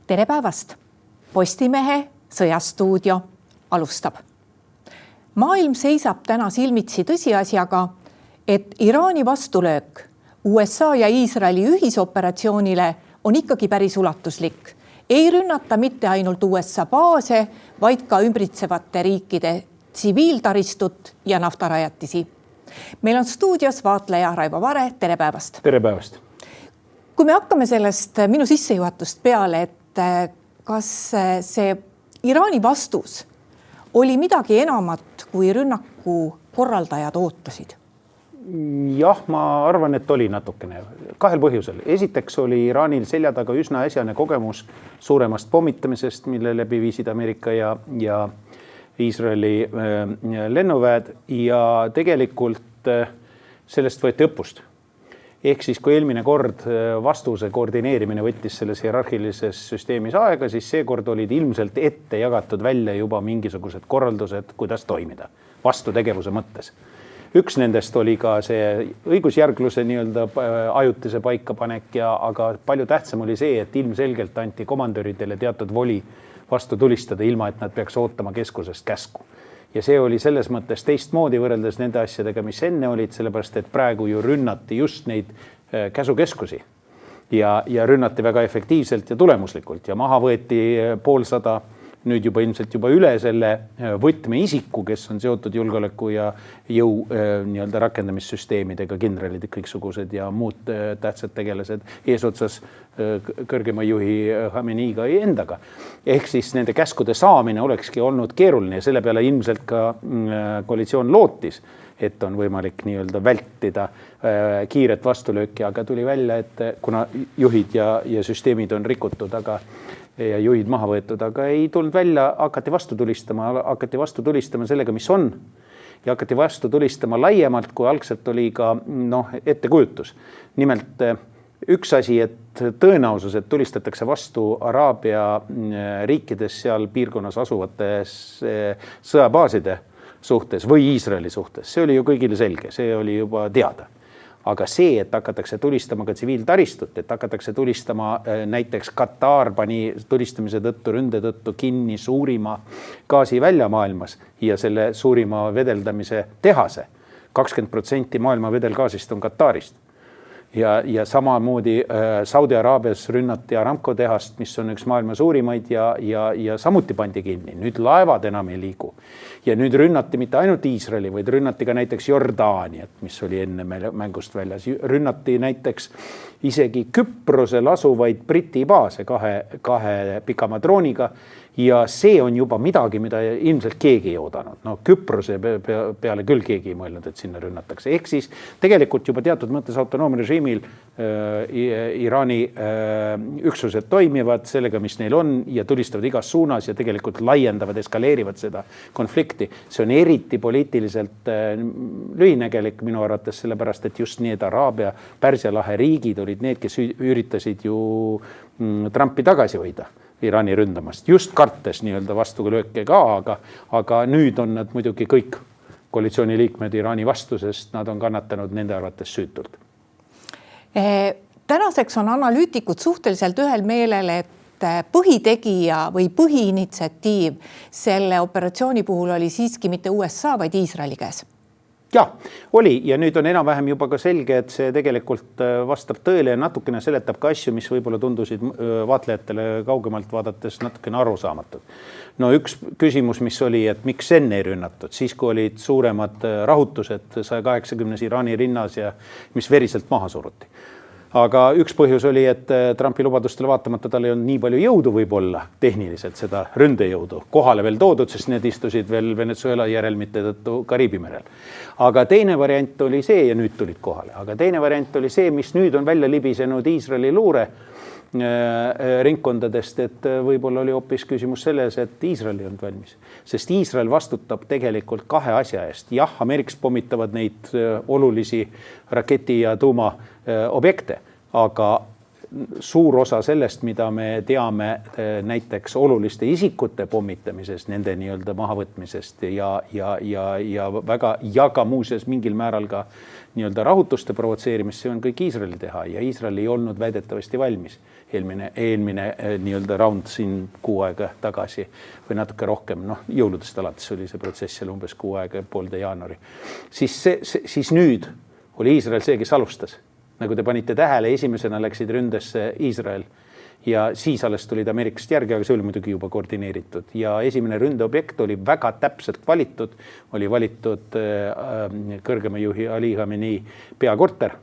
Tere päevast! Postimehe sõjastuudio alustab. Maailm seisab täna silmitsi tõsiasjaga, et Iraani vastulöök USA ja Iisraeli ühisoperatsioonile on ikkagi päris ulatuslik. Ei rünnata mitte ainult USA baase, vaid ka ümbritsevate riikide tsiviiltaristut ja naftarajatisi. Meil on stuudios vaatleja Raivo Vare. Tere päevast! Tere päevast! Kui me hakkame sellest minu sissejuhatust peale, et kas see Iraani vastus oli midagi enamat, kui rünnaku korraldajad ootasid? Jah, ma arvan, et oli natukene. Kahel põhjusel. Esiteks oli Iraanil selja taga üsna äsjane kogemus suuremast pommitamisest, mille läbi viisid Ameerika ja Iisraeli lennuväed ja tegelikult sellest võeti õppust. Ehk siis, kui eelmine kord vastuse koordineerimine võttis selles hierarhilises süsteemis aega, siis seekord olid ilmselt ette jagatud välja juba mingisugused korraldused, kuidas toimida vastutegevuse mõttes. Üks nendest oli ka see õigusjärgluse nii-öelda ajutise paikapanek, aga palju tähtsam oli see, et ilmselgelt anti komandöridele teatud voli vastu tulistada, ilma et nad peaks ootama keskusest käsku. Ja see oli selles mõttes teistmoodi võrreldes nende asjadega, mis enne olid, sellepärast et praegu ju rünnati just neid käsukeskusi ja rünnati väga efektiivselt ja tulemuslikult ja maha võeti 150, nüüd juba ilmselt juba üle selle võtmeisiku, kes on seotud julgeoleku ja jõu nii-öelda rakendamissüsteemidega, kindralid kõiksugused ja muud tähtsad tegelased eesotsas kõrgema juhi Khameneiga endaga. Ehk siis nende käskude saamine olekski olnud keeruline ja selle peale ilmselt ka koalitsioon lootis, et on võimalik nii-öelda vältida kiiret vastulööki, aga tuli välja, et kuna juhid ja süsteemid on rikutud, ja juhid maha võetud, aga ei tulnud välja, hakati vastu tulistama sellega, mis on ja hakati vastu tulistama laiemalt, kui algselt oli ka ettekujutus. Nimelt üks asi, et tõenäosus, et tulistatakse vastu Araabia riikides seal piirkonnas asuvates sõjabaaside suhtes või Iisraeli suhtes, see oli ju kõigile selge, see oli juba teada. Aga see, et hakatakse tulistama ka tsiviiltaristut, et hakatakse tulistama näiteks Katar pani tulistamise tõttu, ründe tõttu kinni suurima gaasi välja maailmas ja selle suurima vedeldamise tehase. 20% maailma vedelgaasist on Katarist. Ja samamoodi Saudi Araabias rünnati Aramco tehast, mis on üks maailma suurimaid ja samuti pandi kinni. Nüüd laevad enam ei liigu. Ja nüüd rünnati mitte ainult Iisraeli, vaid rünnati ka näiteks Jordaaniat, mis oli enne mängust väljas. Rünnati näiteks isegi Küprosel asuvaid Briti baase kahe pikama drooniga. Ja see on juba midagi, mida ilmselt keegi ei oodanud. Küprose peale küll keegi ei mõelnud, et sinna rünnatakse. Ehk siis tegelikult juba teatud mõttes autonoomrežiimil Iraani üksused toimivad sellega, mis neil on ja tulistavad igas suunas ja tegelikult laiendavad, eskaleerivad seda konflikti. See on eriti poliitiliselt lühinägelik minu arvates, sellepärast, et just need Araabia, Pärsia lahe riigid olid need, kes üritasid ju Trumpi tagasi hoida Iraani ründamast. Just kartes nii-öelda vastulööke ka, aga nüüd on nad muidugi kõik koalitsiooni liikmed Iraani vastu, sest nad on kannatanud nende arvates süütult. Tänaseks on analüütikud suhteliselt ühel meelel, et põhitegija või põhiinitsiatiiv selle operatsiooni puhul oli siiski mitte USA, vaid Iisraeli käes. Ja, oli ja nüüd on enam-vähem juba ka selge, et see tegelikult vastab tõele ja natukene seletab ka asju, mis võib-olla tundusid vaatlejatele kaugemalt vaadates natukene arusaamatud. Üks küsimus, mis oli, et miks enne ei rünnatud, siis kui olid suuremad rahutused 180 Iraani rinnas ja mis veriselt maha suruti. Aga üks põhjus oli, et Trumpi lubadustele vaatamata tal ei olnud nii palju jõudu võib-olla tehniliselt seda ründejõudu kohale veel toodud, sest need istusid veel Venezuela järelmite tõttu Kariibi merel. Aga teine variant oli see ja nüüd tulid kohale. Aga teine variant oli see, mis nüüd on välja libisenud Iisraeli luure ringkondadest, et võib-olla oli hoopis küsimus selles, et Iisrael ei olnud valmis. Sest Iisrael vastutab tegelikult kahe asja eest. Jah, Ameerikas pommitavad neid olulisi raketi- ja tuumaobjekte, aga suur osa sellest, mida me teame näiteks oluliste isikute pommitamisest, nende nii-öelda mahavõtmisest ja ka muuseas mingil määral ka nii-öelda rahutuste provotseerimist, see on kõik Iisraeli teha ja Iisrael ei olnud väidetavasti valmis. Eelmine nii-öelda round siin 6 aega tagasi või natuke rohkem, jõuludest alates oli see protsess seal umbes 6 aega, poolde jaanuari. Siis nüüd oli Iisrael see, kes alustas. Nagu te panite tähele, esimesena läksid ründesse Iisrael ja siis alles tulid Ameerikast järgi, aga see oli muidugi juba koordineeritud. Ja esimene ründeobjekt oli väga täpselt valitud, oli valitud kõrgema juhi Ali Khamenei peakorter.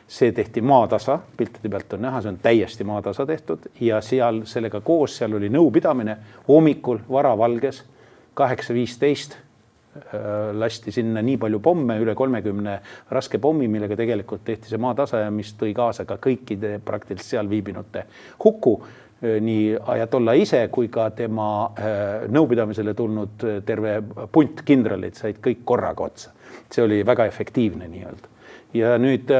See tehti maatasa, piltide pealt on näha, see on täiesti maatasa tehtud ja sellega koos seal oli nõupidamine hommikul varavalges 8:15 lasti sinna nii palju pomme, üle 30 raske pommi, millega tegelikult tehti see maatasa ja mis tõi kaasa ka kõikide praktiliselt seal viibinute hukku. Nii ajatolla ise kui ka tema nõupidamisele tulnud terve punt kindralid said kõik korraga otsa. See oli väga efektiivne nii-öelda. Ja nüüd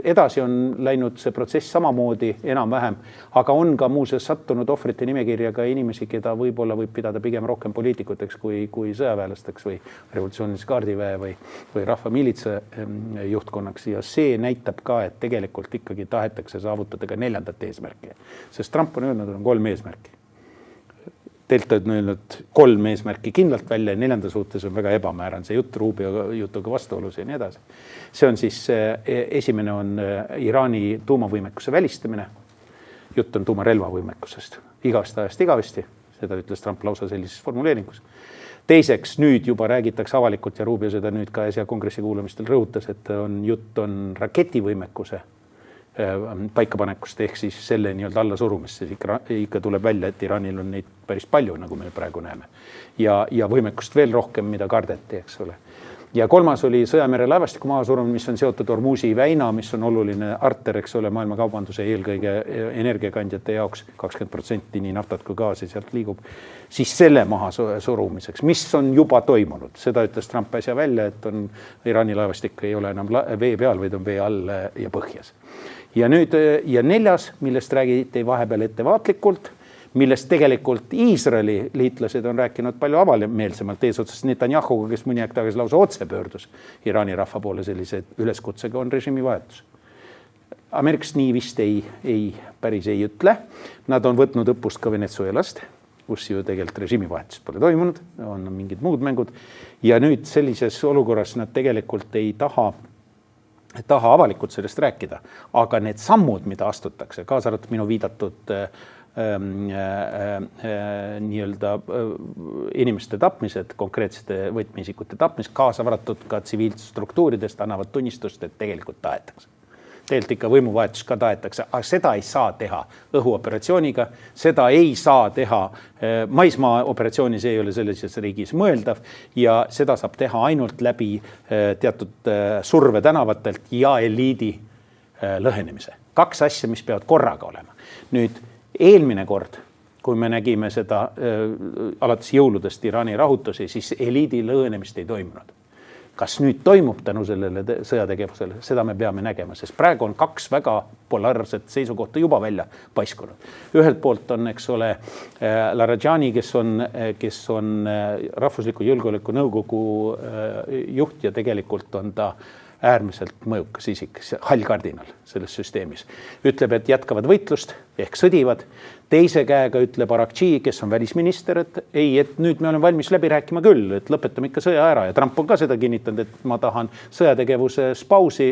edasi on läinud see protsess samamoodi enam-vähem, aga on ka muuseas sattunud ohvrite nimekirja ka inimesi, keda võib-olla võib pidada pigem rohkem poliitikuteks kui sõjaväelasteks või revolutsioonilise kaardiväe või rahvamiilitsa juhtkonnaks. Ja see näitab ka, et tegelikult ikkagi tahetakse saavutada ka 4. eesmärki. Sest Trump on öelnud, on 3 eesmärki. Delta on öelnud 3 eesmärki kindlalt välja ja 4. suhtes on väga ebamääran see jutt Rubio jutuga vastuolus ja nii edasi. See on siis, esimene on Iraani tuumavõimekuse välistamine. Jutt on tuumarelvavõimekusest. Igast ajast igavesti, seda ütles Trump lausa sellises formuleeringus. Teiseks, nüüd juba räägitakse avalikult ja Rubio seda nüüd ka äsja kongressi kuulamistel rõhutas, et jutt on raketivõimekuse paikapanekust ehk siis selle nii-öelda alla surumist, siis ikka tuleb välja, et Iraanil on neid päris palju, nagu me praegu näeme. Ja võimekust veel rohkem, mida kardeti, eks ole. Ja 3. oli sõjamere laevastiku mahasurumine, mis on seotud Hormuzi väina, mis on oluline arter, eks ole, maailma kaubanduse eelkõige energiakandjate jaoks, 20% nii naftat kui gaasi sealt liigub, siis selle maha surumiseks, mis on juba toimunud. Seda ütles Trump äsja välja, et Iraani laevastik ei ole enam vee peal, vaid on vee all ja põhjas. Ja nüüd 4., millest räägiti vahepeal ettevaatlikult, millest tegelikult Iisraeli liitlased on rääkinud palju avameelsemalt eesotsas Netanyahuga, kes mõni aeg tagasi lausa otse pöördus Iraani rahva poole sellise üleskutsega, on režiimi vahetus. Ameerikast nii vist päris ei ütle. Nad on võtnud õppust ka Venezuelast, kus ju tegelikult režiimi vahetus pole toimunud, on mingid muud mängud. Ja nüüd sellises olukorras nad tegelikult ei taha avalikult sellest rääkida, aga need sammud, mida astutakse, kaasa arvatud minu viidatud nii-öelda inimeste tapmised, konkreetsete võtmeisikute tapmised, kaasa arvatud ka tsiviilstruktuuridest annavad tunnistust, et tegelikult tahetakse. Tegelikult ikka võimuvahetus ka tahetakse, aga seda ei saa teha õhuoperatsiooniga, seda ei saa teha maismaa operatsioonis, ei ole sellises riigis mõeldav ja seda saab teha ainult läbi teatud surve tänavatelt ja eliidi lõhenemise. 2 asja, mis peavad korraga olema. Nüüd eelmine kord, kui me nägime seda alates jõuludest Iraani rahutusi, siis eliidi lõhenemist ei toimunud. Kas nüüd toimub tänu sellele sõjategevusele, seda me peame nägema, sest praegu on 2 väga polaarset seisukohta juba välja paiskunud. Ühelt poolt on, eks ole, Larijani, kes on Rahvusliku Julgeoleku Nõukogu juht ja tegelikult on ta äärmiselt mõjukas isik, hall kardinal selles süsteemis. Ütleb, et jätkavad võitlust ehk sõdivad. Teise käega ütleb Arakchi, kes on välisminister, et nüüd me oleme valmis läbi rääkima küll, et lõpetame ikka sõja ära. Ja Trump on ka seda kinnitanud, et ma tahan sõjategevuses pausi,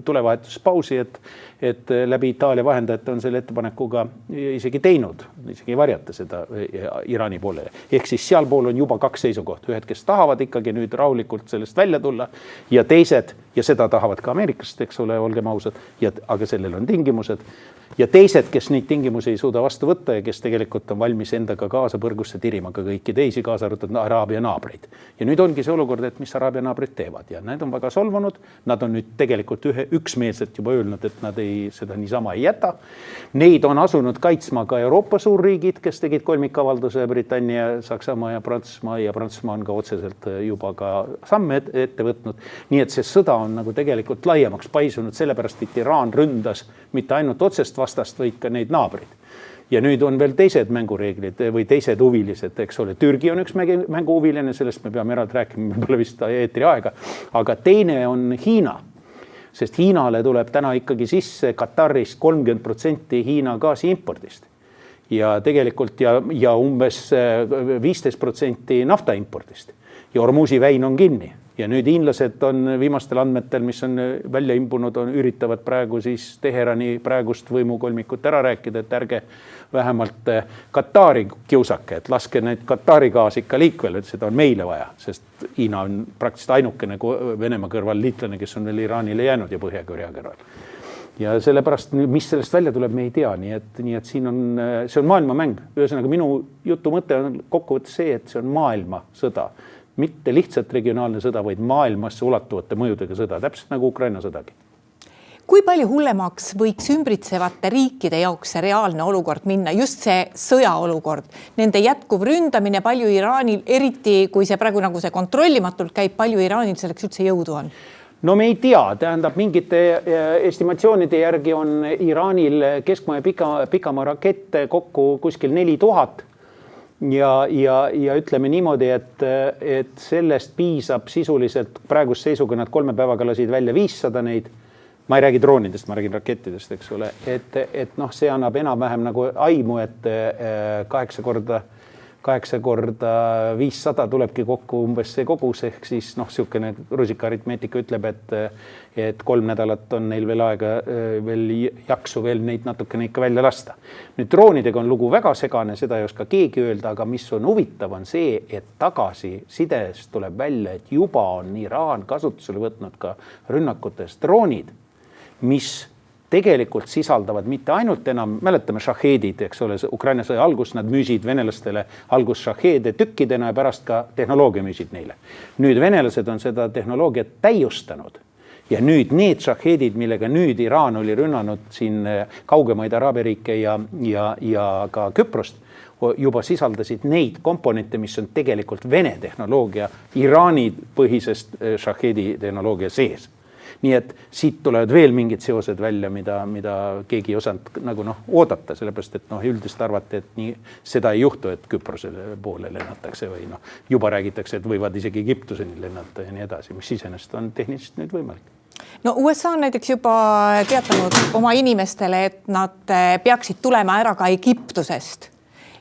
tulevahetuses pausi, et läbi Itaalia vahendajate on selle ettepanekuga isegi teinud, isegi ei varjata seda Iraani poolele. Ehk siis sealpool on juba 2 seisukohta, ühed, kes tahavad ikkagi nüüd rahulikult sellest välja tulla ja teised, ja seda tahavad ka ameeriklased, eks ole, olgem ausad, aga sellel on tingimused. Ja teised, kes neid tingimusi ei suuda vastu võtta ja kes tegelikult on valmis endaga kaasa põrgusse tirima ka kõiki teisi, kaasa arvatud Araabia naabreid. Ja nüüd ongi see olukord, et mis Araabia naabrid teevad ja need on väga solvunud. Nad on nüüd tegelikult üksmeelselt juba öelnud, et nad seda niisama ei jäta. Neid on asunud kaitsma ka Euroopa suurriigid, kes tegid kolmikavalduse Britannia, Saksamaa ja Prantsusmaa on ka otseselt juba ka samme ette võtnud. Nii et see sõda on nagu tegelikult laiemaks paisunud, sellepärast, et Iraan ründas mitte ainult otsest vastast, vaid ka neid naabrid. Ja nüüd on veel teised mängureeglid või teised huvilised, eks ole. Türgi on üks mänguhuviline, sellest me peame eraldi rääkima, meil pole vist eetri aega. Aga teine on Hiina, sest Hiinale tuleb täna ikkagi sisse Katarist 30% Hiina gaasi impordist. Ja tegelikult ja umbes 15% nafta impordist. Ja Hormuzi väin on kinni. Ja nüüd hiinlased on viimastel andmetel, mis on välja imbunud, üritavad praegu siis Teherani praegust võimukolmikut ära rääkida, et ärge vähemalt Katari kiusake, et laske need Katari gaas ikka liikvele, et seda on meile vaja, sest Hiina on praktiliselt ainukene Venemaa kõrval liitlane, kes on veel Iraanile jäänud ja Põhja-Korea kõrval. Ja sellepärast, mis sellest välja tuleb, me ei tea, nii et siin on, see on maailmamäng. Ühesõnaga minu jutu mõte on kokkuvõttes see, et see on maailma sõda. Mitte lihtsalt regionaalne sõda, vaid maailmasse ulatuvate mõjudega sõda, täpselt nagu Ukraina sõdagi. Kui palju hullemaks võiks ümbritsevate riikide jaoks see reaalne olukord minna, just see sõjaolukord, nende jätkuv ründamine, palju Iraanil, eriti kui see praegu nagu see kontrollimatult käib, palju Iraanil selleks üldse jõudu on? No me ei tea, tähendab mingite estimatsioonide järgi on Iraanil keskmaa ja pikamaa rakette kokku kuskil 4000. Ja ütleme niimoodi, et sellest piisab sisuliselt praegust seisuga nad 3 päevaga lasid välja 500 neid. Ma ei räägi droonidest, ma räägin rakettidest, eks ole. Et noh, see annab enam-vähem nagu aimu, et 8 korda 500 tulebki kokku umbes see kogus, ehk siis noh, siukene rusika-aritmeetika ütleb, et 3 nädalat on neil veel aega, veel jaksu veel neid natukene ikka välja lasta. Nüüd droonidega on lugu väga segane, seda ei oska keegi öelda, aga mis on huvitav on see, et tagasi sidest tuleb välja, et juba on Iraan kasutusele võtnud ka rünnakutes droonid, mis tegelikult sisaldavad mitte ainult enam, mäletame šaheedid, eks ole, Ukraina sõja algus, nad müüsid venelastele algus šaheede tükkidena ja pärast ka tehnoloogia müüsid neile. Nüüd venelased on seda tehnoloogiat täiustanud ja nüüd need šaheedid, millega nüüd Iraan oli rünnanud siin kaugemaid Araabia riike ja ka Küprost, juba sisaldasid neid komponente, mis on tegelikult Vene tehnoloogia, Iraani põhisest šaheedi tehnoloogia sees. Nii et siit tulevad veel mingid seosed välja, mida keegi ei osanud nagu oodata, sellepärast, et üldist arvati, et nii, seda ei juhtu, et Küprosele poole lennatakse või juba räägitakse, et võivad isegi Egiptuseni lennata ja nii edasi, mis iseenesest on tehniliselt nüüd võimalik. No USA on näiteks juba teatanud oma inimestele, et nad peaksid tulema ära ka Egiptusest.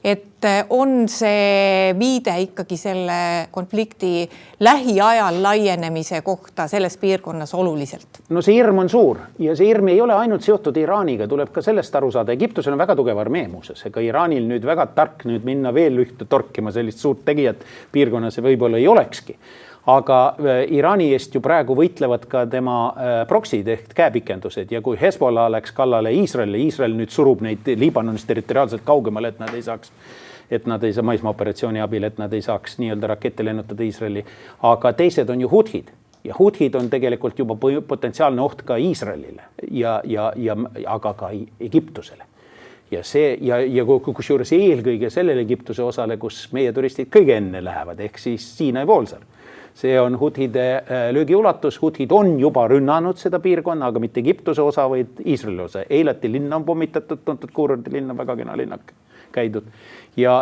Et on see viide ikkagi selle konflikti lähiajal laienemise kohta selles piirkonnas oluliselt? No see hirm on suur ja see hirm ei ole ainult seotud Iraaniga, tuleb ka sellest aru saada. Egiptusel on väga tugev armee muuses, ega Iraanil nüüd väga tark nüüd minna veel ühte torkima sellist suurt tegijat piirkonnas võib-olla ei olekski. Aga Iraani eest ju praegu võitlevad ka tema proksid ehk käepikendused ja kui Hezbollah läks kallale Iisraelile, Iisrael nüüd surub neid Liibanonis territoriaalselt kaugemale, et nad ei saa maismaaoperatsiooni abil, et nad ei saaks nii-öelda rakette lennutada Iisraeli. Aga teised on ju hudhid ja hudhid on tegelikult juba potentsiaalne oht ka Iisraelile aga ka Egiptusele. Ja kusjuures eelkõige sellele Egiptuse osale, kus meie turistid kõige enne lähevad, ehk siis Siinai poolsaar. See on hudhide löögiulatus, hudhid on juba rünnanud seda piirkonna, aga mitte Egiptuse osa, vaid Iisraeli osa. Eilati linna on pommitatud, tuntud kuurordi linna, väga kena linnak käidud ja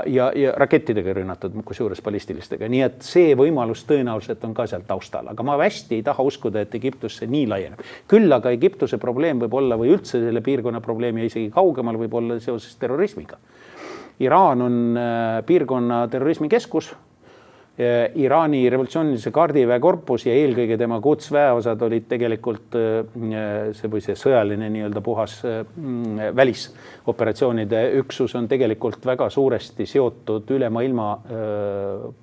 rakettidega rünnatud, kusjuures ballistilistega. Nii et see võimalus tõenäoliselt on ka seal taustal, aga ma hästi ei taha uskuda, et Egiptus see nii laieneb. Küll aga Egiptuse probleem võib olla või üldse selle piirkonna probleem ja isegi kaugemal võib olla seoses terrorismiga. Iraan on piirkonna terrorismi keskus. Iraani revolutsioonilise kaardiväe korpus ja eelkõige tema kutsväeosad olid tegelikult see sõjaline nii-öelda puhas välisoperatsioonide üksus on tegelikult väga suuresti seotud üle maailma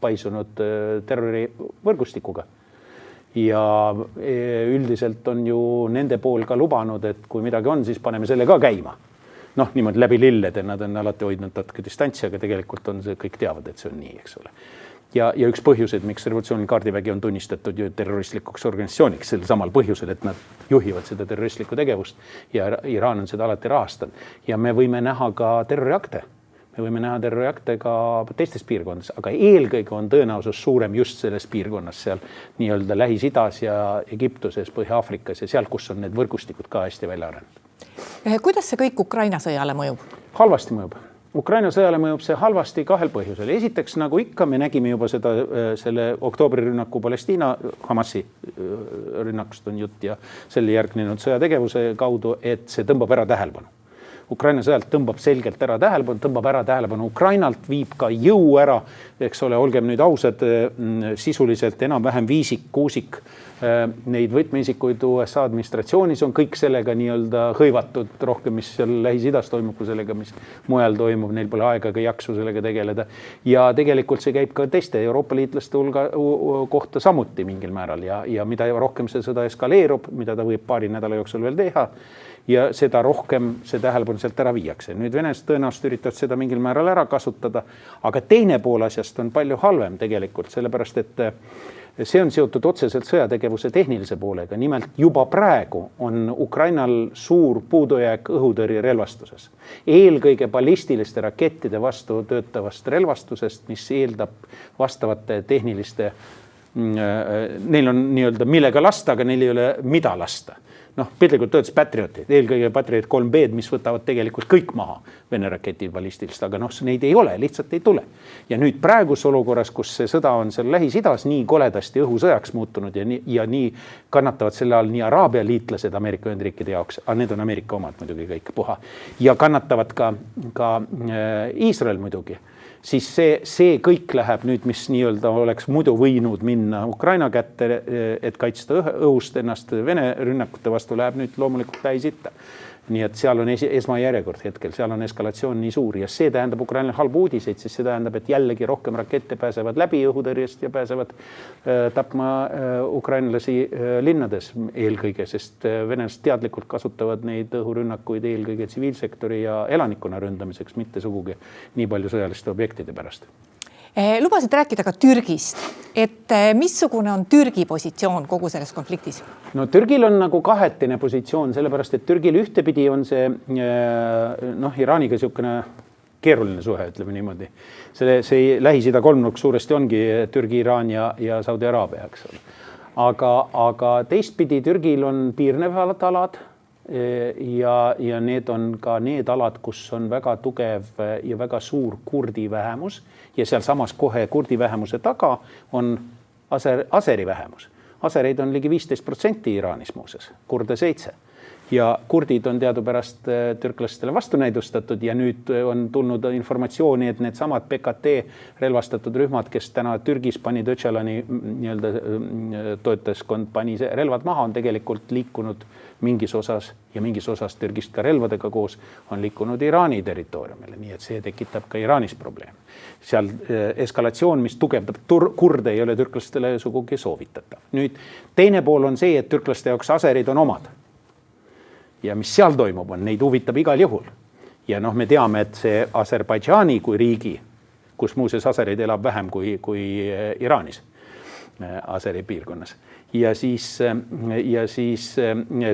paisunud terrorivõrgustikuga. Ja üldiselt on ju nende pool ka lubanud, et kui midagi on, siis paneme selle ka käima. Niimoodi läbi lillede, nad on alati hoidnud natuke distantsi, aga tegelikult on see, kõik teavad, et see on nii, eks ole. Ja üks põhjused, miks revolutsioonil kaardivägi on tunnistatud ju terroristlikuks organisatsiooniks, sel samal põhjusel, et nad juhivad seda terroristlikku tegevust ja Iraan on seda alati rahastanud. Ja me võime näha ka terroriakte. Me võime näha terroriakte ka teistes piirkondades, aga eelkõige on tõenäosus suurem just selles piirkonnas seal nii-öelda Lähis-Idas ja Egiptuses, Põhja-Aafrikas ja seal, kus on need võrgustikud ka hästi välja arenenud. Kuidas see kõik Ukraina sõjale mõjub? Halvasti mõjub. Ukraina sõjale mõjub see halvasti kahel põhjusel. Esiteks, nagu ikka, me nägime juba selle oktoobri rünnaku Palestiina, Hamasi rünnakust on jutt ja selle järgnenud sõjategevuse kaudu, et see tõmbab ära tähelepanu. Ukraina sõjalt tõmbab selgelt ära tähelepanu, tõmbab ära tähelepanu Ukrainalt, viib ka jõu ära, eks ole, olgem nüüd ausad, sisuliselt enam-vähem viisik, kuusik, neid võtmeisikuid USA administratsioonis on kõik sellega nii-öelda hõivatud rohkem, mis seal Lähis-Idas toimub, kui sellega, mis mujal toimub, neil pole aega ega jaksu sellega tegeleda. Ja tegelikult see käib ka teiste Euroopa liitlaste kohta samuti mingil määral ja mida rohkem see sõda eskaleerub, mida ta võib paari nädala jooksul veel teha, ja seda rohkem see tähelepanu sealt ära viiakse. Nüüd Venest tõenäoliselt üritavad seda mingil määral ära kasutada, aga teine pool asjast on palju halvem tegelikult, sellepärast et see on seotud otseselt sõjategevuse tehnilise poolega. Nimelt juba praegu on Ukrainal suur puudujääk õhutõrje relvastuses. Eelkõige ballistiliste rakettide vastu töötavast relvastusest, mis eeldab vastavate tehniliste, neil on nii-öelda millega lasta, aga neil ei ole mida lasta. Piltlikult öeldes Patriotid, eelkõige Patriot 3B-d, mis võtavad tegelikult kõik maha Vene raketid ballistilist, aga neid ei ole, lihtsalt ei tule. Ja nüüd praegus olukorras, kus see sõda on seal Lähis-Idas nii koledasti õhusõjaks muutunud ja nii kannatavad selle all nii Araabia liitlased Ameerika Ühendriikide jaoks, aga need on Ameerika omad muidugi kõik puha, ja kannatavad ka Iisrael muidugi, siis see kõik läheb nüüd, mis nii-öelda oleks muidu võinud minna Ukraina kätte, et kaitsta õhust ennast Vene rünnakute vastu, läheb nüüd loomulikult Lähis-Itta. Nii et seal on esmajärjekord hetkel, seal on eskalatsioon nii suur ja see tähendab Ukrainale halbu uudiseid, siis see tähendab, et jällegi rohkem rakette pääsevad läbi õhutõrjest ja pääsevad tapma ukrainlasi linnades eelkõige, sest venelased teadlikult kasutavad neid õhurünnakuid eelkõige tsiviilsektori ja elanikkonna ründamiseks, mitte sugugi nii palju sõjaliste objektide pärast. Lubasid rääkida ka Türgist, et missugune on Türgi positsioon kogu selles konfliktis? No Türgil on nagu kahetine positsioon, sellepärast, et Türgil ühtepidi on see Iraaniga niisugune keeruline suhe, ütleme niimoodi. See Lähis-Ida kolmnurk suuresti ongi Türgi, Iraan ja Saudi Araabia, eks ole. Aga teistpidi Türgil on piirnevad alad ja need on ka need alad, kus on väga tugev ja väga suur kurdi vähemus ja seal samas kohe kurdi vähemuse taga on aseri vähemus. Asereid on ligi 15% Iraanis muuses, kurde 7%. Ja kurdid on teadupärast türklastele vastunäidustatud ja nüüd on tulnud informatsiooni, et need samad PKT relvastatud rühmad, kes täna Türgis pani Öcalani toetajaskond pani relvad maha, on tegelikult liikunud mingis osas Türgist ka relvadega koos on liikunud Iraani territooriumile, nii et see tekitab ka Iraanis probleem. Seal eskalatsioon, mis tugevdab kurde, ei ole türklastele sugugi soovitatav. Nüüd teine pool on see, et türklaste jaoks aserid on omad. Ja mis seal toimub on, neid huvitab igal juhul. Ja me teame, et see Aserbaidžaani kui riigi, kus muuses asereid elab vähem kui Iraanis, aseri piirkonnas. Ja siis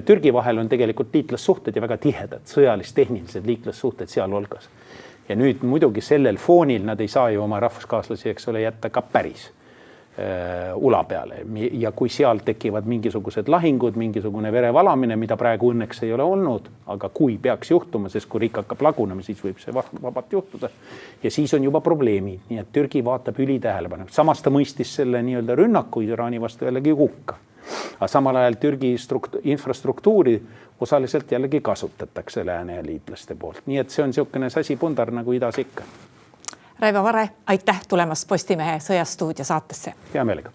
Türgi vahel on tegelikult liitlassuhted ja väga tihedad, sõjalis-tehnilised liitlassuhted seal olgas. Ja nüüd muidugi sellel foonil nad ei saa ju oma rahvuskaaslasi, eks ole, jätta ka päris ula peale ja kui seal tekivad mingisugused lahingud, mingisugune verevalamine, mida praegu õnneks ei ole olnud, aga kui peaks juhtuma, sest kui riik hakkab lagunema, siis võib see vabalt juhtuda ja siis on juba probleemid, nii et Türgi vaatab ülitähelepanu. Samas ta mõistis selle nii-öelda rünnaku Iraani vastu jällegi hukka. Aga samal ajal Türgi infrastruktuuri osaliselt jällegi kasutatakse lääne liitlaste poolt. Nii et see on niisugune sasipundar nagu idas ikka. Raivo Vare, aitäh tulemast Postimehe Sõjastuudio saatesse. Hea meelega.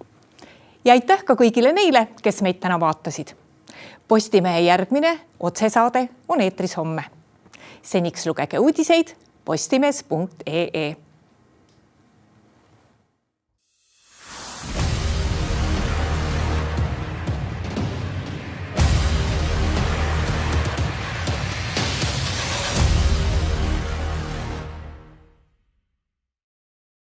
Ja aitäh ka kõigile neile, kes meid täna vaatasid. Postimehe järgmine otsesaade on eetris homme. Seniks lugege uudiseid postimees.ee.